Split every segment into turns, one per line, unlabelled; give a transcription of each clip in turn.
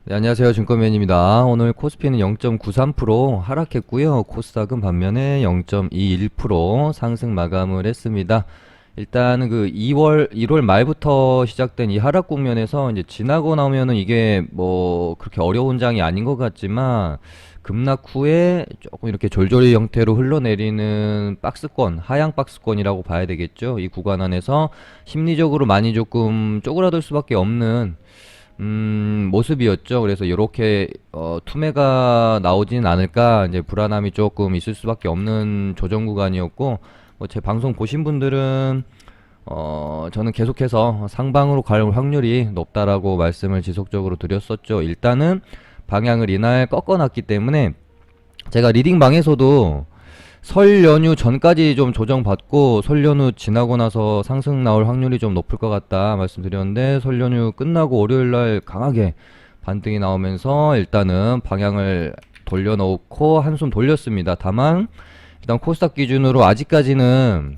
네, 안녕하세요. 증권맨입니다. 오늘 코스피는 0.93% 하락했고요. 코스닥은 반면에 0.21% 상승 마감을 했습니다. 일단 그 1월 말부터 시작된 이 하락 국면에서 이제 지나고 나면은 이게 뭐 그렇게 어려운 장이 아닌 것 같지만 급락 후에 조금 이렇게 졸졸이 형태로 흘러내리는 박스권, 하향 박스권이라고 봐야 되겠죠. 이 구간 안에서 심리적으로 많이 조금 쪼그라들 수밖에 없는 모습이었죠. 그래서 이렇게 투매가 나오진 않을까 이제 불안함이 조금 있을 수밖에 없는 조정 구간이었고, 뭐 제 방송 보신 분들은 저는 계속해서 상방으로 갈 확률이 높다라고 말씀을 지속적으로 드렸었죠. 일단은 방향을 이날 꺾어놨기 때문에 제가 리딩방에서도 설 연휴 전까지 좀 조정받고 설 연휴 지나고 나서 상승 나올 확률이 좀 높을 것 같다 말씀드렸는데, 설 연휴 끝나고 월요일날 강하게 반등이 나오면서 일단은 방향을 돌려놓고 한숨 돌렸습니다. 다만 일단 코스닥 기준으로 아직까지는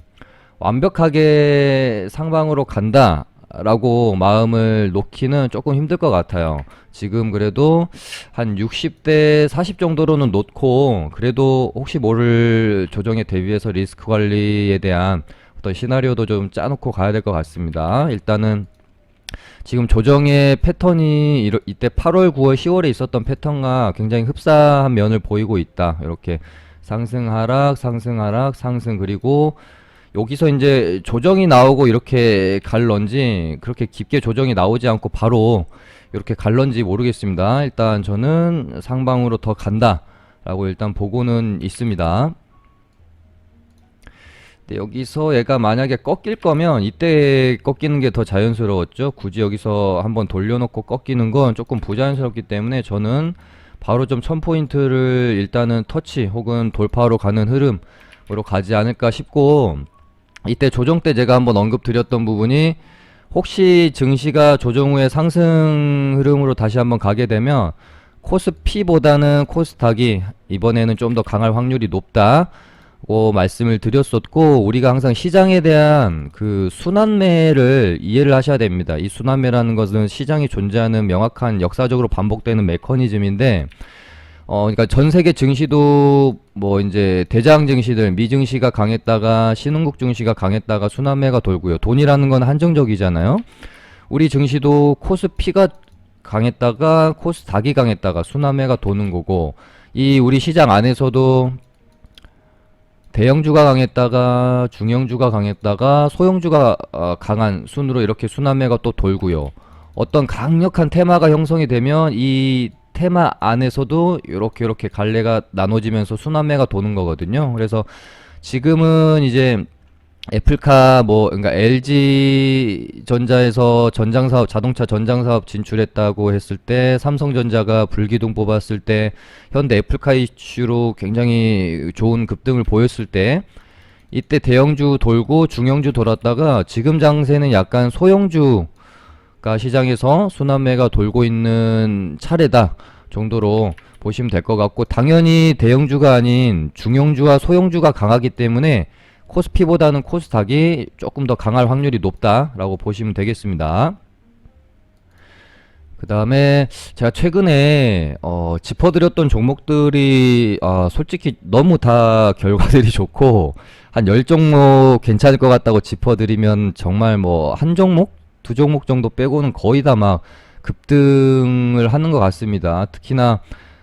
완벽하게 상방으로 간다 라고 마음을 놓기는 조금 힘들 것 같아요. 지금 그래도 한 60대 40 정도로는 놓고, 그래도 혹시 모를 조정에 대비해서 리스크 관리에 대한 어떤 시나리오도 좀 짜놓고 가야 될 것 같습니다. 일단은 지금 조정의 패턴이 이때 8월, 9월, 10월에 있었던 패턴과 굉장히 흡사한 면을 보이고 있다. 이렇게 상승 하락, 상승 하락, 상승, 그리고 여기서 이제 조정이 나오고 이렇게 갈런지, 그렇게 깊게 조정이 나오지 않고 바로 이렇게 갈런지 모르겠습니다. 일단 저는 상방으로 더 간다 라고 일단 보고는 있습니다. 근데 여기서 얘가 만약에 꺾일 거면 이때 꺾이는 게 더 자연스러웠죠. 굳이 여기서 한번 돌려놓고 꺾이는 건 조금 부자연스럽기 때문에 저는 바로 좀 1000포인트를 일단은 터치 혹은 돌파로 가는 흐름으로 가지 않을까 싶고, 이때 조정 때 제가 한번 언급드렸던 부분이, 혹시 증시가 조정 후에 상승 흐름으로 다시 한번 가게 되면 코스피보다는 코스닥이 이번에는 좀 더 강할 확률이 높다고 말씀을 드렸었고, 우리가 항상 시장에 대한 그 순환매를 이해를 하셔야 됩니다. 이 순환매라는 것은 시장이 존재하는 명확한 역사적으로 반복되는 메커니즘인데, 그러니까 전 세계 증시도 뭐 이제 대장 증시들, 미 증시가 강했다가 신흥국 증시가 강했다가 순환매가 돌고요. 돈이라는 건 한정적이잖아요. 우리 증시도 코스피가 강했다가 코스닥이 강했다가 순환매가 도는 거고, 이 우리 시장 안에서도 대형주가 강했다가 중형주가 강했다가 소형주가 강한 순으로 이렇게 순환매가 또 돌고요. 어떤 강력한 테마가 형성이 되면 이 테마 안에서도 이렇게 갈래가 나눠지면서 순환매가 도는 거거든요. 그래서 지금은 이제 애플카 그러니까 LG 전자에서 전장사업, 자동차 전장사업 진출했다고 했을 때, 삼성전자가 불기둥 뽑았을 때, 현대 애플카 이슈로 굉장히 좋은 급등을 보였을 때, 이때 대형주 돌고 중형주 돌았다가 지금 장세는 약간 소형주가 시장에서 순환매가 돌고 있는 차례다 정도로 보시면 될 것 같고, 당연히 대형주가 아닌 중형주와 소형주가 강하기 때문에 코스피보다는 코스닥이 조금 더 강할 확률이 높다라고 보시면 되겠습니다. 그 다음에 제가 최근에 짚어드렸던 종목들이 솔직히 너무 다 결과들이 좋고, 한 10종목 괜찮을 것 같다고 짚어드리면 정말 뭐 한 종목? 두 종목 정도 빼고는 거의 다 막 급등을 하는 것 같습니다. 특히나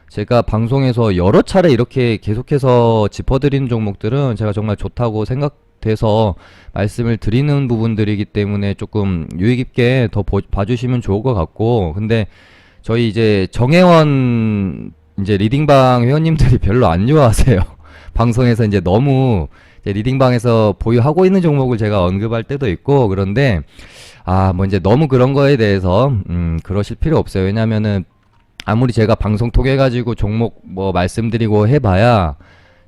제가 방송에서 여러 차례 이렇게 계속해서 짚어드리는 종목들은 제가 정말 좋다고 생각돼서 말씀을 드리는 부분들이기 때문에 조금 유의 깊게 더 봐주시면 좋을 것 같고, 근데 저희 이제 정혜원 이제 리딩방 회원님들이 별로 안 좋아하세요. 방송에서 이제 너무 이제 리딩방에서 보유하고 있는 종목을 제가 언급할 때도 있고, 그런데 뭐 이제 너무 그런 거에 대해서 그러실 필요 없어요. 왜냐면은 아무리 제가 방송 통해 가지고 종목 뭐 말씀드리고 해봐야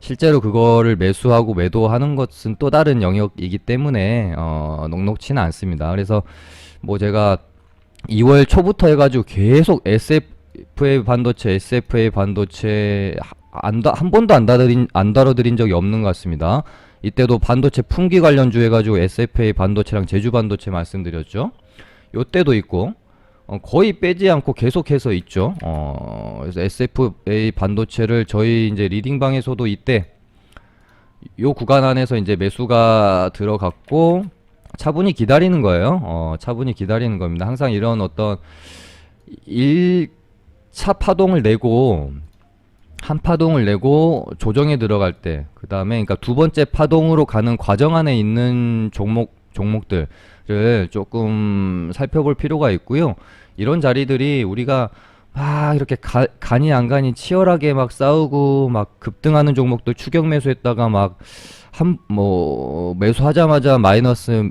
실제로 그거를 매수하고 매도하는 것은 또 다른 영역이기 때문에 녹록치는 않습니다. 그래서 뭐 제가 2월 초부터 해가지고 계속 SFA 반도체 한 번도 안 다뤄드린 적이 없는 것 같습니다. 이때도 반도체 품귀 관련주 해가지고 SFA 반도체랑 제주 반도체 말씀드렸죠. 요때도 있고, 거의 빼지 않고 계속해서 있죠. 그래서 SFA 반도체를 저희 이제 리딩방에서도 이때 요 구간 안에서 이제 매수가 들어갔고 차분히 기다리는 거예요. 차분히 기다리는 겁니다. 항상 이런 어떤 1차 파동을 내고 한 파동을 내고 조정에 들어갈 때, 그 다음에 그러니까 두 번째 파동으로 가는 과정 안에 있는 종목들을 조금 살펴볼 필요가 있고요. 이런 자리들이 우리가 막 이렇게 간이 안 간이 치열하게 막 싸우고 막 급등하는 종목들 추격 매수했다가 막 매수하자마자 마이너스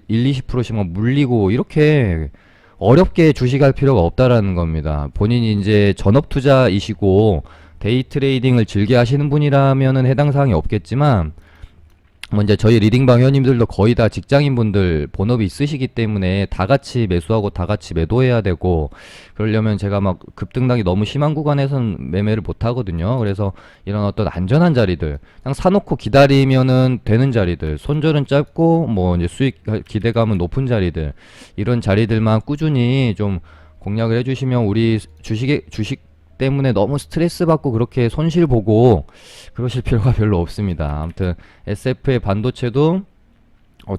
20%씩 막 물리고 이렇게 어렵게 주식할 필요가 없다라는 겁니다. 본인이 이제 전업 투자이시고 데이 트레이딩을 즐겨 하시는 분이라면은 해당 사항이 없겠지만 뭐 이제 저희 리딩방 회원님들도 거의 다 직장인분들 본업이 있으시기 때문에 다 같이 매수하고 다 같이 매도해야 되고 그러려면 제가 막 급등락이 너무 심한 구간에선 매매를 못 하거든요. 그래서 이런 어떤 안전한 자리들 그냥 사놓고 기다리면은 되는 자리들, 손절은 짧고 뭐 이제 수익 기대감은 높은 자리들, 이런 자리들만 꾸준히 좀 공략을 해주시면 우리 주식 때문에 너무 스트레스 받고 그렇게 손실 보고 그러실 필요가 별로 없습니다. 아무튼 SF의 반도체도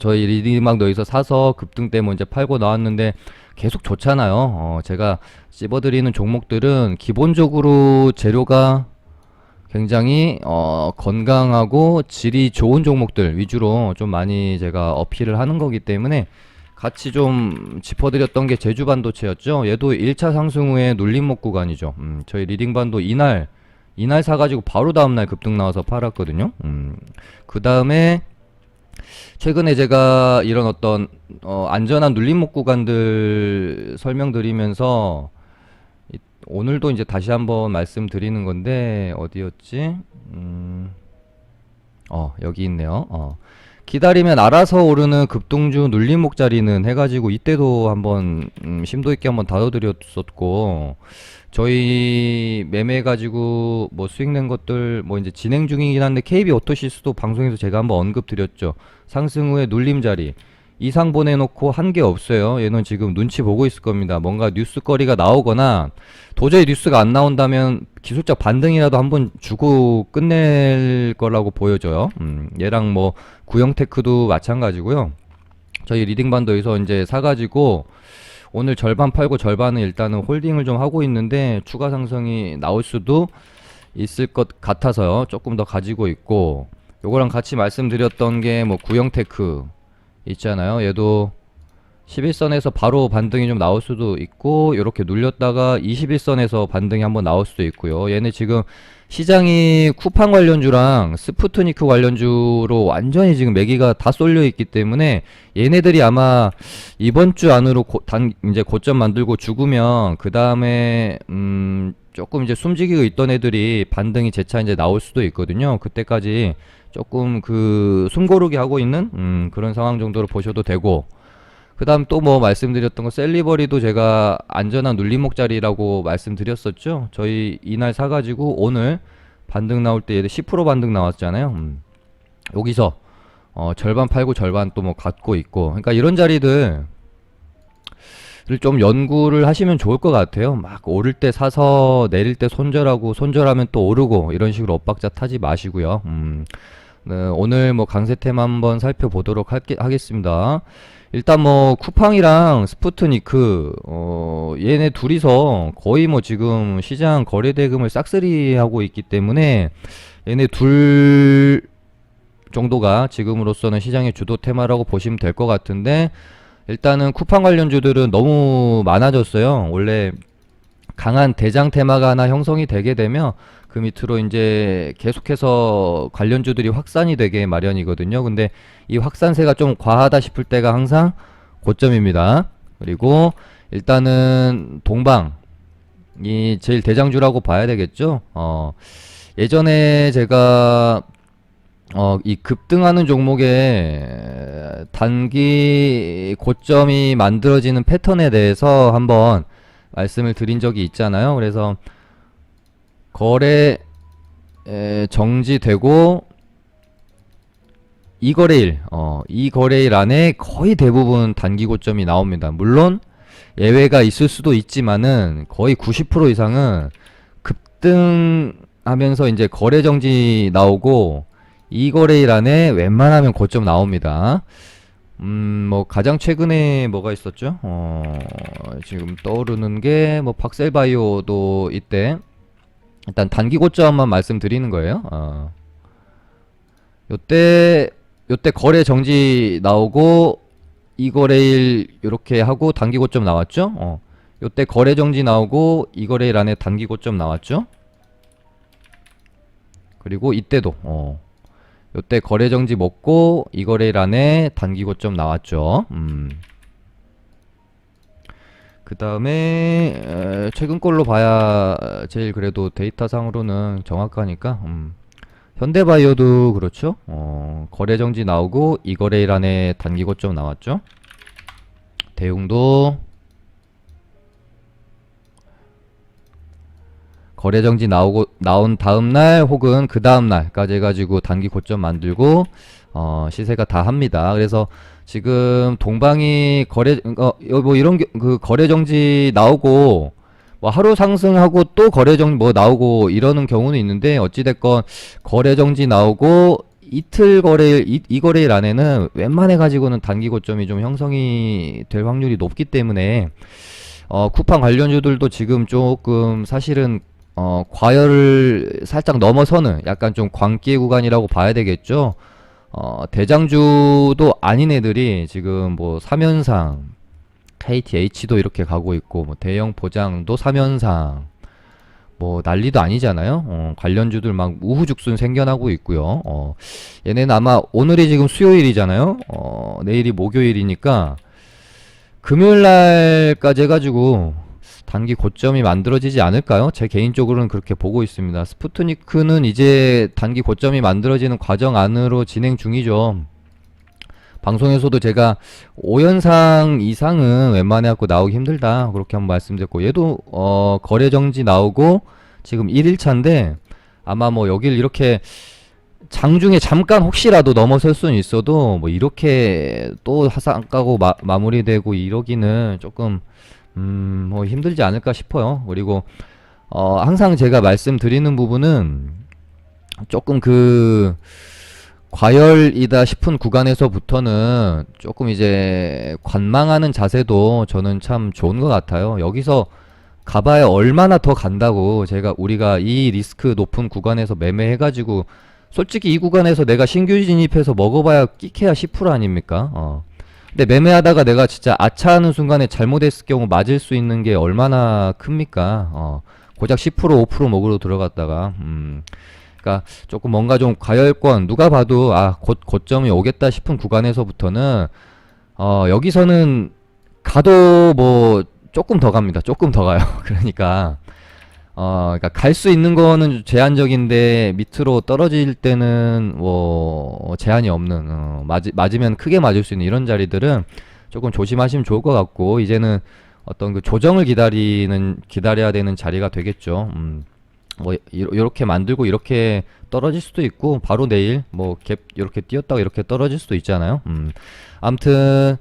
저희 리딩방 여기서 사서 급등 때문에 이제 팔고 나왔는데 계속 좋잖아요. 제가 찝어드리는 종목들은 기본적으로 재료가 굉장히 건강하고 질이 좋은 종목들 위주로 좀 많이 제가 어필을 하는 거기 때문에 같이 좀 짚어드렸던 게 제주반도체였죠. 얘도 1차 상승 후에 눌림목 구간이죠. 저희 리딩반도 이날 사가지고 바로 다음날 급등 나와서 팔았거든요. 그 다음에 최근에 제가 이런 어떤 안전한 눌림목 구간들 설명드리면서 오늘도 이제 다시 한번 말씀드리는 건데 어디였지? 여기 있네요. 기다리면 알아서 오르는 급등주 눌림목 자리는 해가지고 이때도 한번 심도 있게 한번 다뤄드렸었고, 저희 매매해가지고 뭐 수익 낸 것들 뭐 이제 진행 중이긴 한데 KB 오토시스도 방송에서 제가 한번 언급드렸죠. 상승 후에 눌림 자리 이상 보내놓고 한 게 없어요. 얘는 지금 눈치 보고 있을 겁니다. 뭔가 뉴스거리가 나오거나 도저히 뉴스가 안 나온다면 기술적 반등이라도 한번 주고 끝낼 거라고 보여져요. 얘랑 뭐 구형테크도 마찬가지고요. 저희 리딩반도에서 이제 사가지고 오늘 절반 팔고 절반은 일단은 홀딩을 좀 하고 있는데 추가 상승이 나올 수도 있을 것 같아서요. 조금 더 가지고 있고, 요거랑 같이 말씀드렸던 게 뭐 구형테크 있잖아요. 얘도 11선에서 바로 반등이 좀 나올 수도 있고, 이렇게 눌렸다가 21선에서 반등이 한번 나올 수도 있고요. 얘네 지금 시장이 쿠팡 관련주랑 스푸트니크 관련주로 완전히 지금 매기가 다 쏠려 있기 때문에 얘네들이 아마 이번 주 안으로 이제 고점 만들고 죽으면 그 다음에 조금 이제 숨지기고 있던 애들이 반등이 재차 이제 나올 수도 있거든요. 그때까지 조금 그 숨고르기 하고 있는 그런 상황 정도로 보셔도 되고, 그 다음 또 뭐 말씀드렸던 거 셀리버리도 제가 안전한 눌림목 자리라고 말씀드렸었죠. 저희 이날 사가지고 오늘 반등 나올 때 얘들 10% 반등 나왔잖아요. 여기서 절반 팔고 절반 또 뭐 갖고 있고, 그러니까 이런 자리들 좀 연구를 하시면 좋을 것 같아요. 막 오를 때 사서 내릴 때 손절하고 손절하면 또 오르고 이런 식으로 엇박자 타지 마시고요. 네, 오늘 뭐 강세템 한번 살펴보도록 하겠습니다. 일단 뭐 쿠팡이랑 스푸트니크 얘네 둘이서 거의 뭐 지금 시장 거래 대금을 싹쓸이 하고 있기 때문에 얘네 둘 정도가 지금으로서는 시장의 주도 테마라고 보시면 될 것 같은데, 일단은 쿠팡 관련주들은 너무 많아졌어요. 원래 강한 대장 테마가 하나 형성이 되게 되면 그 밑으로 이제 계속해서 관련주들이 확산이 되게 마련이거든요. 근데 이 확산세가 좀 과하다 싶을 때가 항상 고점입니다. 그리고 일단은 동방이 제일 대장주라고 봐야 되겠죠. 예전에 제가 이 급등하는 종목의 단기 고점이 만들어지는 패턴에 대해서 한번 말씀을 드린 적이 있잖아요. 그래서 거래 정지되고 이 거래일 안에 거의 대부분 단기 고점이 나옵니다. 물론 예외가 있을 수도 있지만은 거의 90% 이상은 급등하면서 이제 거래 정지 나오고 이 거래일 안에 웬만하면 고점 나옵니다. 뭐 가장 최근에 뭐가 있었죠? 지금 떠오르는 게 뭐 박셀바이오도 이때 일단 단기 고점만 말씀드리는 거예요. 요때 거래 정지 나오고 이 거래일 이렇게 하고 단기 고점 나왔죠? 요때 거래 정지 나오고 이 거래일 안에 단기 고점 나왔죠? 그리고 이때도 요때 거래 정지 먹고 이 거래일 안에 단기 고점 나왔죠. 그 다음에 최근 걸로 봐야 제일 그래도 데이터상으로는 정확하니까 현대바이오도 그렇죠. 거래 정지 나오고 이 거래일 안에 단기 고점 나왔죠. 대웅도 거래 정지 나온 다음날 혹은 그 다음날까지 해가지고 단기 고점 만들고 시세가 다 합니다. 그래서 지금 동방이 뭐 이런 그 거래 정지 나오고 뭐 하루 상승하고 또 거래 정지 뭐 나오고 이러는 경우는 있는데 어찌됐건 거래 정지 나오고 이틀 거래일 이 거래일 안에는 웬만해 가지고는 단기 고점이 좀 형성이 될 확률이 높기 때문에 쿠팡 관련주들도 지금 조금 사실은 과열을 살짝 넘어서는 약간 좀 광기의 구간이라고 봐야 되겠죠. 대장주도 아닌 애들이 지금 뭐 3연상, KTH도 이렇게 가고 있고, 뭐 대형 보장도 3연상, 뭐 난리도 아니잖아요. 관련주들 막 우후죽순 생겨나고 있고요. 얘네는 아마 오늘이 지금 수요일이잖아요. 내일이 목요일이니까 금요일 날까지 해가지고 단기 고점이 만들어지지 않을까요? 제 개인적으로는 그렇게 보고 있습니다. 스푸트니크는 이제 단기 고점이 만들어지는 과정 안으로 진행 중이죠. 방송에서도 제가 5연상 이상은 웬만해 갖고 나오기 힘들다 그렇게 한번 말씀드렸고, 얘도 거래 정지 나오고 지금 1일차인데 아마 뭐 여길 이렇게 장중에 잠깐 혹시라도 넘어설 수는 있어도 뭐 이렇게 또 하상 까고 마무리되고 이러기는 조금 뭐 힘들지 않을까 싶어요. 그리고 항상 제가 말씀드리는 부분은 조금 그 과열이다 싶은 구간에서부터는 조금 이제 관망하는 자세도 저는 참 좋은 것 같아요. 여기서 가봐야 얼마나 더 간다고, 우리가 이 리스크 높은 구간에서 매매해가지고 솔직히 이 구간에서 내가 신규 진입해서 먹어봐야 끼케야 10% 아닙니까? 근데 매매하다가 내가 진짜 아차하는 순간에 잘못했을 경우 맞을 수 있는 게 얼마나 큽니까? 고작 10% 5% 먹으러 들어갔다가 그러니까 조금 뭔가 좀 과열권, 누가 봐도 곧 고점이 오겠다 싶은 구간에서부터는 여기서는 가도 뭐 조금 더 갑니다. 조금 더 가요. 그러니까 그러니까 갈 수 있는 거는 제한적인데 밑으로 떨어질 때는 뭐 제한이 없는, 맞으면 크게 맞을 수 있는 이런 자리들은 조금 조심하시면 좋을 것 같고, 이제는 어떤 그 조정을 기다려야 되는 자리가 되겠죠. 뭐 이렇게 만들고 이렇게 떨어질 수도 있고, 바로 내일 뭐 갭 이렇게 띄었다가 이렇게 떨어질 수도 있잖아요. 아무튼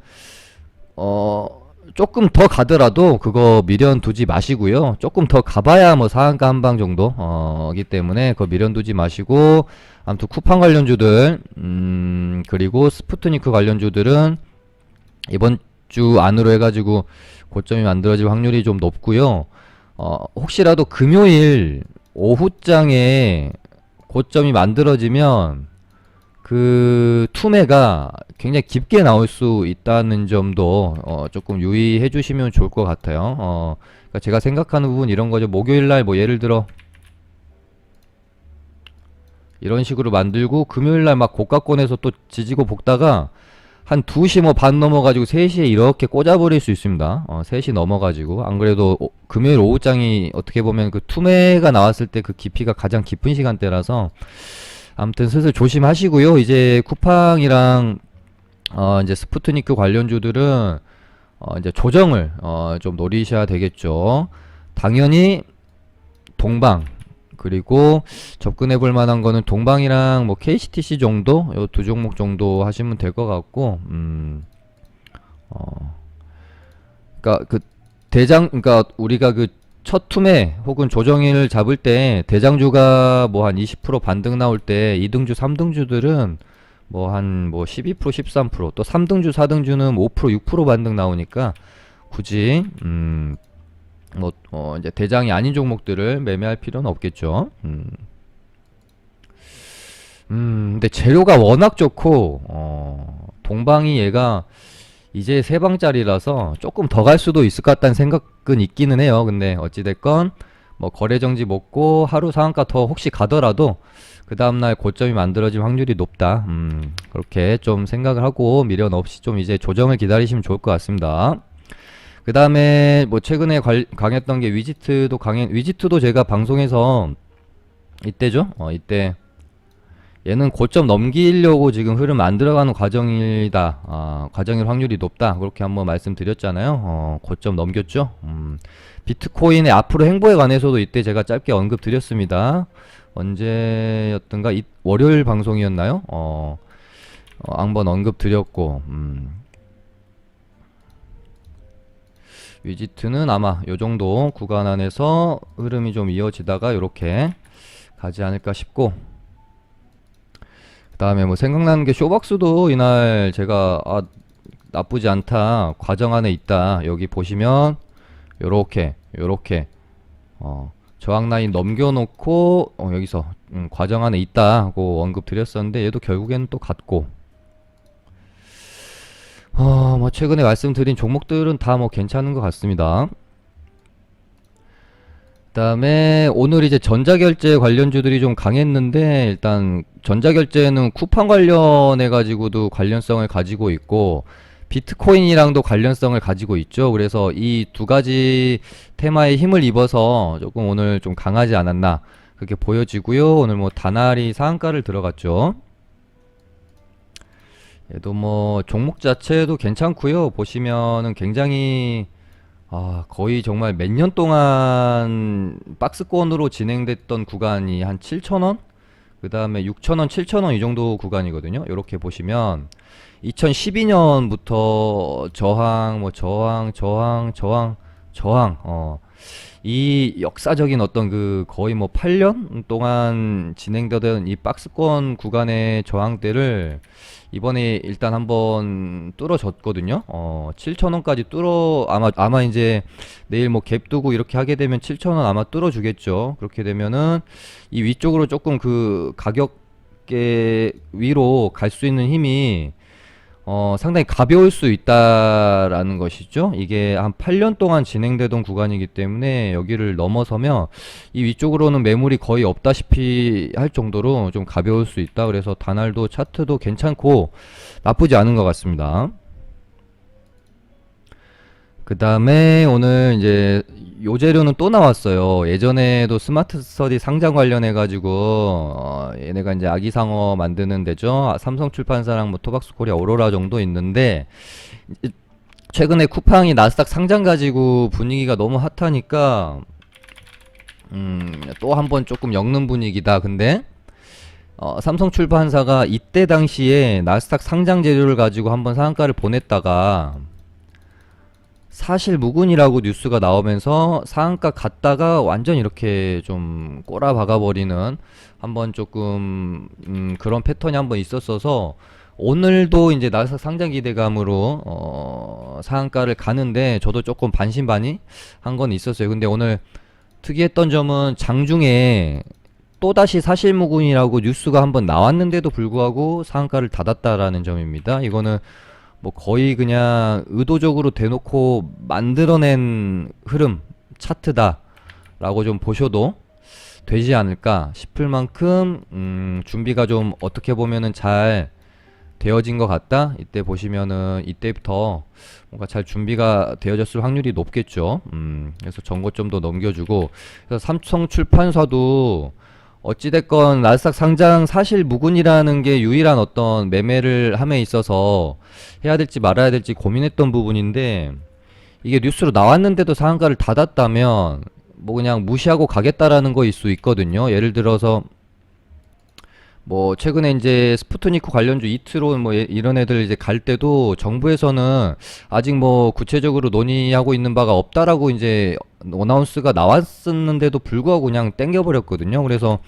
조금 더 가더라도 그거 미련 두지 마시고요. 조금 더 가봐야 뭐 상한가 한 방 정도이기 때문에 그거 미련 두지 마시고, 아무튼 쿠팡 관련주들 그리고 스푸트니크 관련주들은 이번 주 안으로 해가지고 고점이 만들어질 확률이 좀 높고요. 혹시라도 금요일 오후장에 고점이 만들어지면 그 투매가 굉장히 깊게 나올 수 있다는 점도 조금 유의해 주시면 좋을 것 같아요. 그러니까 제가 생각하는 부분 이런 거죠. 목요일날 뭐 예를 들어 이런 식으로 만들고 금요일날 막 고가권에서 또 지지고 볶다가 한 2시 뭐 반 넘어가지고 3시에 이렇게 꽂아버릴 수 있습니다. 3시 넘어가지고. 안 그래도 금요일 오후장이 어떻게 보면 그 투매가 나왔을 때 그 깊이가 가장 깊은 시간대라서 아무튼 슬슬 조심하시고요. 이제 쿠팡이랑 이제 스푸트니크 관련주들은 이제 조정을 좀 노리셔야 되겠죠. 당연히 동방, 그리고 접근해 볼 만한 거는 동방이랑 뭐 KCTC 정도, 요 두 종목 정도 하시면 될 것 같고, 그러니까 그 그러니까 우리가 그 첫 투매 혹은 조정일 잡을 때 대장주가 뭐 한 20% 반등 나올 때 2등주, 3등주들은 뭐 한 뭐 12%, 13%, 또 3등주, 4등주는 5%, 6% 반등 나오니까 굳이 이제 대장이 아닌 종목들을 매매할 필요는 없겠죠. 근데 재료가 워낙 좋고 동방이 얘가 이제 세 방짜리라서 조금 더 갈 수도 있을 것 같다는 생각은 있기는 해요. 근데 어찌됐건 뭐 거래 정지 먹고 하루 상한가 더 혹시 가더라도 그 다음날 고점이 만들어질 확률이 높다. 그렇게 좀 생각을 하고 미련 없이 좀 이제 조정을 기다리시면 좋을 것 같습니다. 그 다음에 뭐 최근에 강했던 게 위지트도 제가 방송에서 이때죠. 이때 얘는 고점 넘기려고 지금 흐름 안 들어가는 과정이다. 과정일 확률이 높다. 그렇게 한번 말씀드렸잖아요. 고점 넘겼죠. 비트코인의 앞으로 행보에 관해서도 이때 제가 짧게 언급 드렸습니다. 언제였던가? 월요일 방송이었나요? 한번 언급 드렸고, 위지트는 아마 요 정도 구간 안에서 흐름이 좀 이어지다가 요렇게 가지 않을까 싶고, 그 다음에 뭐 생각나는 게 쇼박스도 이날 제가 나쁘지 않다, 과정 안에 있다, 여기 보시면 요렇게 저항 라인 넘겨놓고 여기서 과정 안에 있다 하고 언급 드렸었는데 얘도 결국에는 또 갔고, 뭐 최근에 말씀드린 종목들은 다 뭐 괜찮은 것 같습니다. 그다음에 오늘 이제 전자결제 관련주들이 좀 강했는데, 일단 전자결제는 쿠팡 관련해 가지고도 관련성을 가지고 있고 비트코인이랑도 관련성을 가지고 있죠. 그래서 이 두 가지 테마에 힘을 입어서 조금 오늘 좀 강하지 않았나 그렇게 보여지고요. 오늘 뭐 다날이 상한가를 들어갔죠. 얘도 뭐 종목 자체도 괜찮고요. 보시면은 굉장히 거의 정말 몇 년 동안 박스권으로 진행됐던 구간이 한 7,000원? 그 다음에 6,000원, 7,000원 이 정도 구간이거든요. 이렇게 보시면 2012년부터 저항, 이 역사적인 어떤 그 거의 뭐 8년 동안 진행되던 이 박스권 구간의 저항대를 이번에 일단 한번 뚫어졌거든요. 7,000원까지 아마 이제 내일 뭐 갭 두고 이렇게 하게 되면 7,000원 아마 뚫어주겠죠. 그렇게 되면은 이 위쪽으로 조금 그 가격계 위로 갈 수 있는 힘이 상당히 가벼울 수 있다라는 것이죠. 이게 한 8년 동안 진행되던 구간이기 때문에 여기를 넘어서면 이 위쪽으로는 매물이 거의 없다시피 할 정도로 좀 가벼울 수 있다. 그래서 다날도 차트도 괜찮고 나쁘지 않은 것 같습니다. 그 다음에 오늘 이제 요 재료는 또 나왔어요. 예전에도 스마트 스터디 상장 관련해 가지고 얘네가 이제 아기상어 만드는 데죠. 삼성 출판사랑 뭐 토박스 코리아 오로라 정도 있는데, 최근에 쿠팡이 나스닥 상장 가지고 분위기가 너무 핫하니까 또 한번 조금 엮는 분위기다. 근데 삼성 출판사가 이때 당시에 나스닥 상장 재료를 가지고 한번 상한가를 보냈다가 사실 무근이라고 뉴스가 나오면서 상한가 갔다가 완전 이렇게 좀 꼬라박아버리는 한번 조금 그런 패턴이 한번 있었어서 오늘도 이제 나스닥 상장 기대감으로 상한가를 가는데 저도 조금 반신반의 한 건 있었어요. 근데 오늘 특이했던 점은 장중에 또다시 사실무근이라고 뉴스가 한번 나왔는데도 불구하고 상한가를 닫았다라는 점입니다. 이거는 뭐 거의 그냥 의도적으로 대놓고 만들어낸 흐름 차트다 라고 좀 보셔도 되지 않을까 싶을 만큼 준비가 좀 어떻게 보면은 잘 되어진 것 같다. 이때 보시면은 이때부터 뭔가 잘 준비가 되어졌을 확률이 높겠죠. 그래서 전고점도 넘겨주고, 그래서 삼성 출판사도 어찌됐건 나스닥 상장 사실 무근이라는 게 유일한 어떤 매매를 함에 있어서 해야 될지 말아야 될지 고민했던 부분인데, 이게 뉴스로 나왔는데도 상한가를 닫았다면 뭐 그냥 무시하고 가겠다라는 거일 수 있거든요. 예를 들어서 뭐 최근에 이제 스푸트니크 관련주 이트론 뭐 이런 애들 이제 갈 때도 정부에서는 아직 뭐 구체적으로 논의하고 있는 바가 없다라고 이제 어나운스가 나왔었는데도 불구하고 그냥 땡겨버렸거든요. 그래서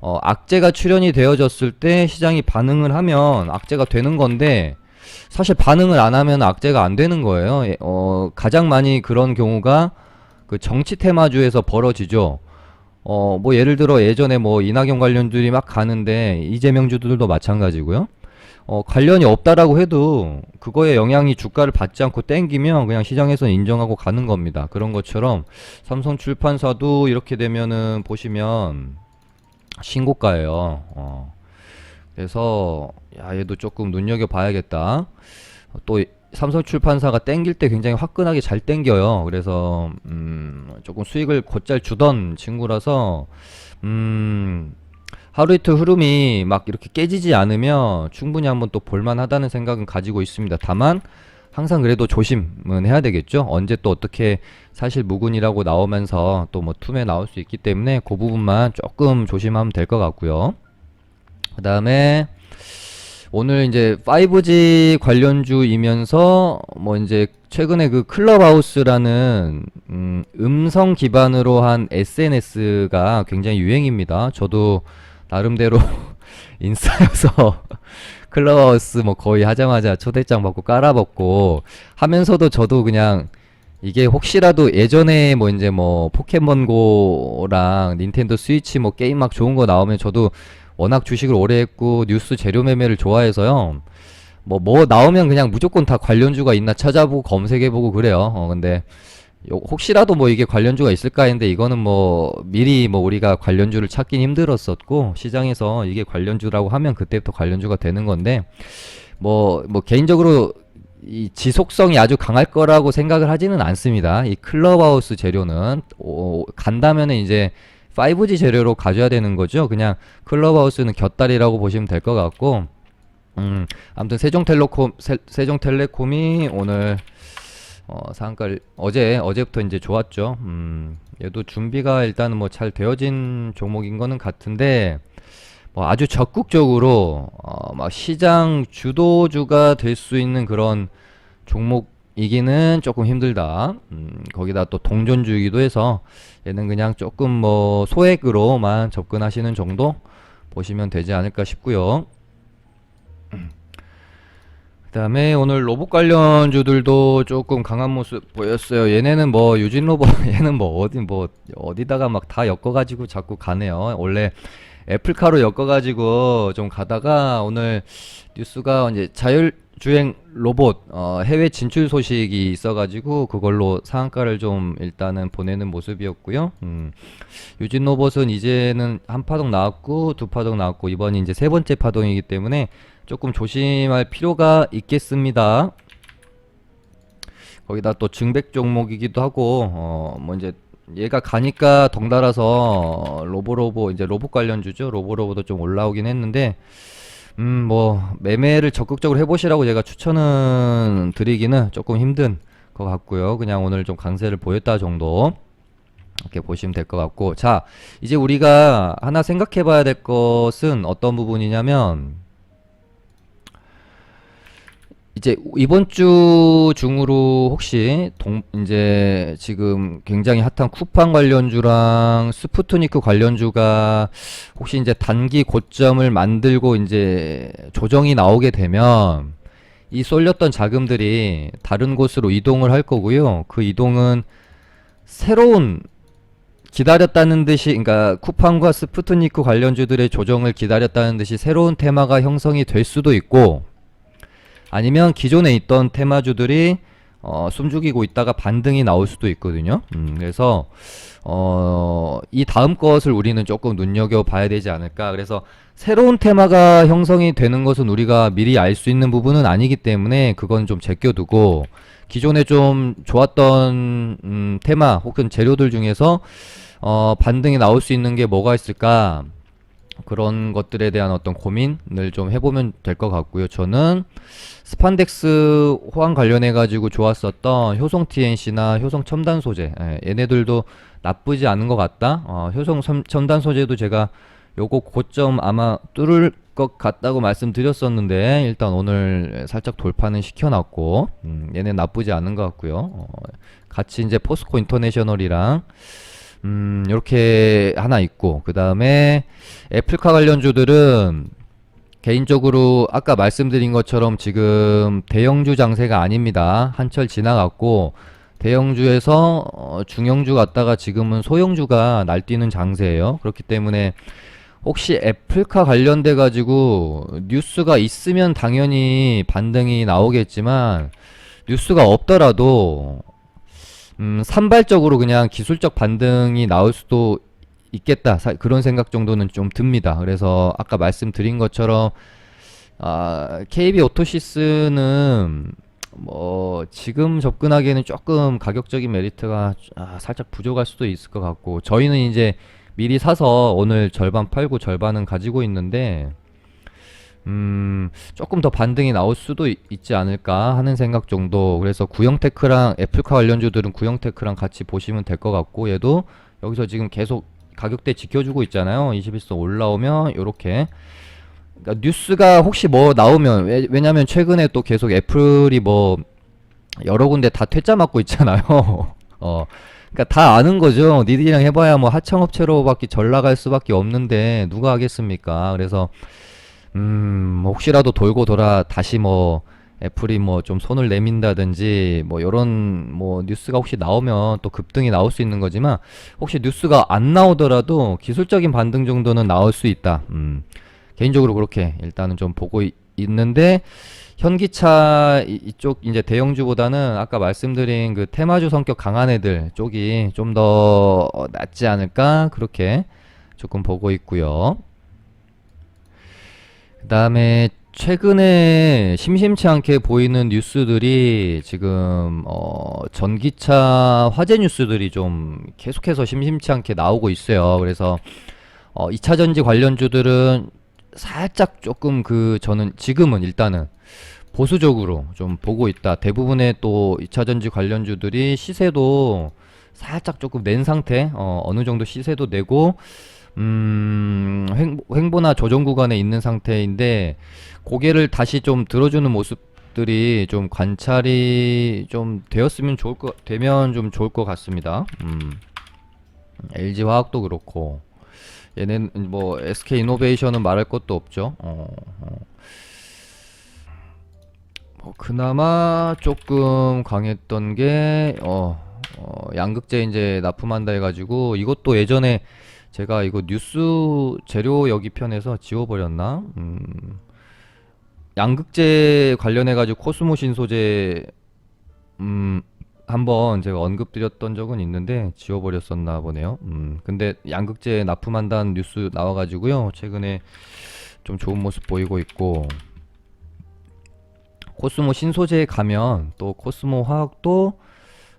악재가 출현이 되어졌을 때 시장이 반응을 하면 악재가 되는 건데 사실 반응을 안 하면 악재가 안 되는 거예요. 가장 많이 그런 경우가 그 정치 테마주에서 벌어지죠. 뭐 예를 들어 예전에 뭐 이낙연 관련주들이 막 가는데 이재명 주들도 마찬가지고요. 관련이 없다라고 해도 그거에 영향이 주가를 받지 않고 땡기면 그냥 시장에서 인정하고 가는 겁니다. 그런 것처럼 삼성출판사도 이렇게 되면은 보시면 신고가예요. 그래서 야 얘도 조금 눈여겨 봐야겠다. 또 삼성출판사가 땡길 때 굉장히 화끈하게 잘 땡겨요. 그래서 조금 수익을 곧잘 주던 친구라서 하루 이틀 흐름이 막 이렇게 깨지지 않으면 충분히 한번 또 볼만하다는 생각은 가지고 있습니다. 다만 항상 그래도 조심은 해야 되겠죠. 언제 또 어떻게 사실 무근이라고 나오면서 또 뭐 툼에 나올 수 있기 때문에 그 부분만 조금 조심하면 될 것 같고요. 그 다음에 오늘 이제 5G 관련주이면서 뭐 이제 최근에 그 클럽하우스라는 음성 기반으로 한 SNS가 굉장히 유행입니다. 저도 나름대로 인싸여서 클럽하우스 뭐 거의 하자마자 초대장 받고 깔아먹고 하면서도 저도 그냥 이게 혹시라도 예전에 뭐 이제 뭐 포켓몬고랑 닌텐도 스위치 뭐 게임 막 좋은 거 나오면 저도 워낙 주식을 오래 했고 뉴스 재료 매매를 좋아해서요. 뭐 나오면 그냥 무조건 다 관련주가 있나 찾아보고 검색해보고 그래요. 근데 혹시라도 뭐 이게 관련주가 있을까 했는데 이거는 뭐 미리 뭐 우리가 관련주를 찾긴 힘들었었고 시장에서 이게 관련주라고 하면 그때부터 관련주가 되는 건데 뭐 개인적으로 이 지속성이 아주 강할 거라고 생각을 하지는 않습니다. 이 클럽하우스 재료는 간다면은 이제 5G 재료로 가져야 되는 거죠. 그냥 클럽하우스는 곁다리라고 보시면 될 것 같고 아무튼 세종텔레콤이 오늘 상한가를 어제부터 이제 좋았죠. 얘도 준비가 일단은 뭐 잘 되어진 종목인 거는 같은데 뭐 아주 적극적으로 막 시장 주도주가 될 수 있는 그런 종목이기는 조금 힘들다. 거기다 또 동전주이기도 해서 얘는 그냥 조금 뭐 소액으로만 접근하시는 정도 보시면 되지 않을까 싶고요. 그 다음에 오늘 로봇 관련주들도 조금 강한 모습 보였어요. 얘네는 뭐 유진 로봇 얘는 뭐 어디다가 막 다 엮어가지고 자꾸 가네요. 원래 애플카로 엮어가지고 좀 가다가 오늘 뉴스가 이제 자율주행 로봇 해외 진출 소식이 있어가지고 그걸로 상한가를 좀 일단은 보내는 모습이었고요. 유진 로봇은 이제는 한 파동 나왔고 두 파동 나왔고 이번이 이제 세 번째 파동이기 때문에 조금 조심할 필요가 있겠습니다. 거기다 또 증백 종목이기도 하고 뭐 이제 얘가 가니까 덩달아서 이제 로봇 관련주죠. 로보로보도 좀 올라오긴 했는데 뭐 매매를 적극적으로 해보시라고 제가 추천은 드리기는 조금 힘든 것 같고요. 그냥 오늘 좀 강세를 보였다 정도 이렇게 보시면 될 것 같고, 자 이제 우리가 하나 생각해 봐야 될 것은 어떤 부분이냐면 이제 이번 주 중으로 혹시 이제 지금 굉장히 핫한 쿠팡 관련주랑 스푸트니크 관련주가 혹시 이제 단기 고점을 만들고 이제 조정이 나오게 되면 이 쏠렸던 자금들이 다른 곳으로 이동을 할 거고요. 그 이동은 새로운 기다렸다는 듯이, 그러니까 쿠팡과 스푸트니크 관련주들의 조정을 기다렸다는 듯이 새로운 테마가 형성이 될 수도 있고, 아니면 기존에 있던 테마주들이 숨죽이고 있다가 반등이 나올 수도 있거든요. 그래서 이 다음 것을 우리는 조금 눈여겨봐야 되지 않을까. 그래서 새로운 테마가 형성이 되는 것은 우리가 미리 알 수 있는 부분은 아니기 때문에 그건 좀 제껴두고, 기존에 좀 좋았던 테마 혹은 재료들 중에서 반등이 나올 수 있는 게 뭐가 있을까, 그런 것들에 대한 어떤 고민을 좀 해보면 될 것 같고요. 저는 스판덱스 호환 관련해 가지고 좋았었던 효성 TNC나 효성 첨단 소재, 얘네들도 나쁘지 않은 것 같다. 효성 첨단 소재도 제가 요거 고점 아마 뚫을 것 같다고 말씀드렸었는데 일단 오늘 살짝 돌파는 시켜놨고 얘네 나쁘지 않은 것 같고요. 같이 이제 포스코 인터내셔널이랑 요렇게 하나 있고, 그 다음에 애플카 관련주들은 개인적으로 아까 말씀드린 것처럼 지금 대형주 장세가 아닙니다. 한철 지나갔고 대형주에서 중형주 갔다가 지금은 소형주가 날뛰는 장세예요. 그렇기 때문에 혹시 애플카 관련돼 가지고 뉴스가 있으면 당연히 반등이 나오겠지만 뉴스가 없더라도 산발적으로 그냥 기술적 반등이 나올 수도 있겠다, 그런 생각 정도는 좀 듭니다. 그래서 아까 말씀드린 것처럼 KB 오토시스는 뭐 지금 접근하기에는 조금 가격적인 메리트가 살짝 부족할 수도 있을 것 같고, 저희는 이제 미리 사서 오늘 절반 팔고 절반은 가지고 있는데 조금 더 반등이 나올 수도 있지 않을까 하는 생각 정도. 그래서 구형테크랑 애플카 관련주들은 구형테크랑 같이 보시면 될 것 같고, 얘도 여기서 지금 계속 가격대 지켜주고 있잖아요. 21선 올라오면 요렇게, 그러니까 뉴스가 혹시 뭐 나오면, 왜냐면 최근에 또 계속 애플이 뭐 여러 군데 다 퇴짜 맞고 있잖아요. 그러니까 다 아는 거죠. 니들이랑 해봐야 뭐 하청업체로밖에 절 나갈 수밖에 없는데 누가 하겠습니까? 그래서 혹시라도 돌고 돌아 다시 뭐 애플이 뭐 좀 손을 내민다든지 뭐 요런 뭐 뉴스가 혹시 나오면 또 급등이 나올 수 있는 거지만, 혹시 뉴스가 안 나오더라도 기술적인 반등 정도는 나올 수 있다. 개인적으로 그렇게 일단은 좀 보고 있는데, 현기차 이쪽 이제 대형주보다는 아까 말씀드린 그 테마주 성격 강한 애들 쪽이 좀 더 낫지 않을까, 그렇게 조금 보고 있고요. 그 다음에 최근에 심심치 않게 보이는 뉴스들이 지금 전기차 화재 뉴스들이 좀 계속해서 심심치 않게 나오고 있어요. 그래서 2차전지 관련주들은 살짝 조금 저는 지금은 일단은 보수적으로 좀 보고 있다. 대부분의 또 2차전지 관련주들이 시세도 살짝 조금 낸 상태, 어느 정도 시세도 내고 횡보나 조정 구간에 있는 상태인데, 고개를 다시 좀 들어주는 모습들이 좀 관찰이 좀 되었으면 되면 좀 좋을 것 같습니다. LG 화학도 그렇고, 얘는 뭐 SK 이노베이션은 말할 것도 없죠. 그나마 조금 강했던 게 양극재 이제 납품한다 해가지고, 이것도 예전에 제가 이거 뉴스 재료 여기 편에서 지워버렸나? 양극재 관련해가지고 코스모 신소재 한번 제가 언급드렸던 적은 있는데 지워버렸었나 보네요. 근데 양극재 납품한다는 뉴스 나와가지고요, 최근에 좀 좋은 모습 보이고 있고, 코스모 신소재에 가면 또 코스모 화학도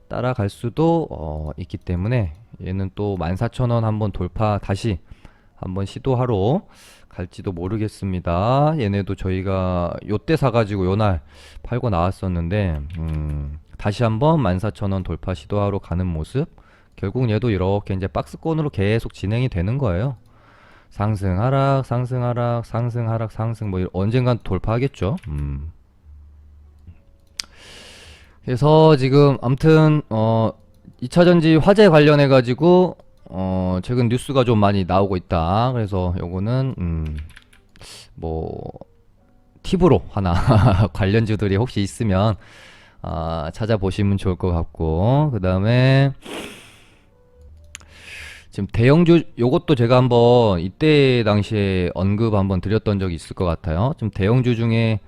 따라갈 수도 있기 때문에 얘는 또 14,000원 한번 돌파 다시 한번 시도하러 갈지도 모르겠습니다. 얘네도 저희가 요때 사가지고 요날 팔고 나왔었는데 다시 한번 14,000원 돌파 시도하러 가는 모습. 결국 얘도 이렇게 이제 박스권으로 계속 진행이 되는 거예요. 상승 하락 상승 하락 상승 하락 상승, 뭐 언젠간 돌파하겠죠. 그래서 지금 아무튼 2차전지 화재 관련해 가지고 최근 뉴스가 좀 많이 나오고 있다. 그래서 요거는 뭐 팁으로 하나 관련주들이 혹시 있으면 찾아보시면 좋을 것 같고, 그 다음에 지금 대형주, 요것도 제가 한번 이때 당시에 언급 한번 드렸던 적이 있을 것 같아요. 지금 대형주 중에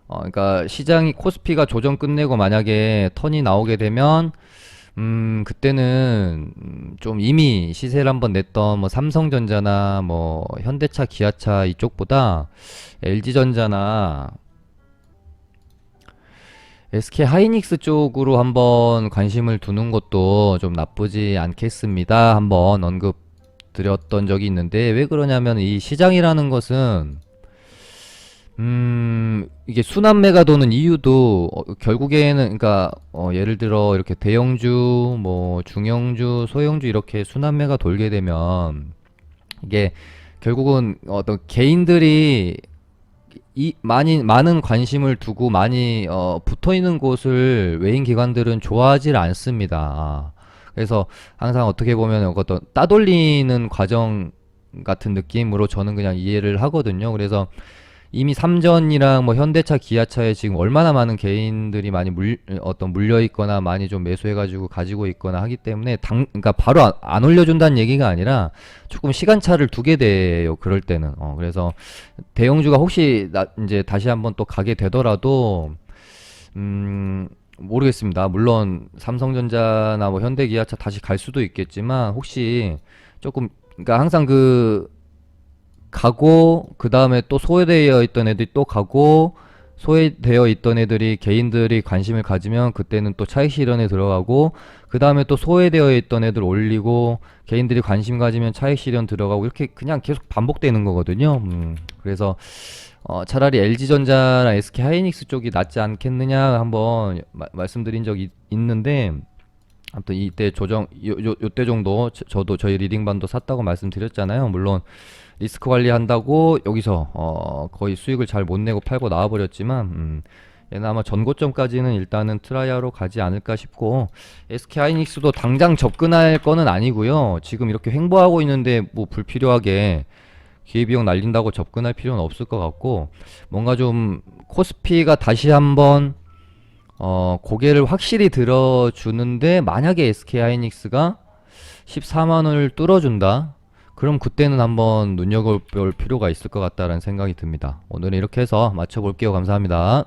그러니까 시장이 코스피가 조정 끝내고 만약에 턴이 나오게 되면 그때는 좀 이미 시세를 한번 냈던 뭐 삼성전자나 뭐 현대차, 기아차 이쪽보다 LG전자나 SK 하이닉스 쪽으로 한번 관심을 두는 것도 좀 나쁘지 않겠습니다. 한번 언급 드렸던 적이 있는데, 왜 그러냐면 이 시장이라는 것은 이게 순환매가 도는 이유도 결국에는, 그러니까 예를 들어 이렇게 대형주, 뭐 중형주, 소형주 이렇게 순환매가 돌게 되면 이게 결국은 어떤 개인들이 많은 관심을 두고 많이 붙어 있는 곳을 외인 기관들은 좋아하지 않습니다. 그래서 항상 어떻게 보면 어떤 따돌리는 과정 같은 느낌으로 저는 그냥 이해를 하거든요. 그래서 이미 삼전이랑 뭐 현대차, 기아차에 지금 얼마나 많은 개인들이 많이 물려 있거나 많이 좀 매수해가지고 가지고 있거나 하기 때문에 그러니까 바로 안 올려준다는 얘기가 아니라 조금 시간차를 두게 돼요. 그럴 때는. 그래서 대형주가 혹시 이제 다시 한번 또 가게 되더라도 모르겠습니다. 물론 삼성전자나 뭐 현대, 기아차 다시 갈 수도 있겠지만 혹시 조금 그러니까 항상 가고 그 다음에 또 소외되어 있던 애들이 또 가고 소외되어 있던 애들이 개인들이 관심을 가지면 그때는 또 차익 실현에 들어가고 그 다음에 또 소외되어 있던 애들 올리고 개인들이 관심 가지면 차익 실현 들어가고 이렇게 그냥 계속 반복되는 거거든요. 그래서 차라리 LG전자나 SK하이닉스 쪽이 낫지 않겠느냐 한번 말씀드린 적이 있는데 아무튼 이때 요때 정도 저도 저희 리딩반도 샀다고 말씀드렸잖아요. 물론 리스크 관리한다고 여기서 거의 수익을 잘 못 내고 팔고 나와버렸지만 얘는 아마 전고점까지는 일단은 트라이하러 가지 않을까 싶고 SK하이닉스도 당장 접근할 거는 아니고요. 지금 이렇게 횡보하고 있는데 뭐 불필요하게 기회비용 날린다고 접근할 필요는 없을 것 같고 뭔가 좀 코스피가 다시 한번 고개를 확실히 들어주는데 만약에 SK하이닉스가 14만원을 뚫어준다 그럼 그때는 한번 눈여겨볼 필요가 있을 것 같다라는 생각이 듭니다. 오늘은 이렇게 해서 마쳐볼게요. 감사합니다.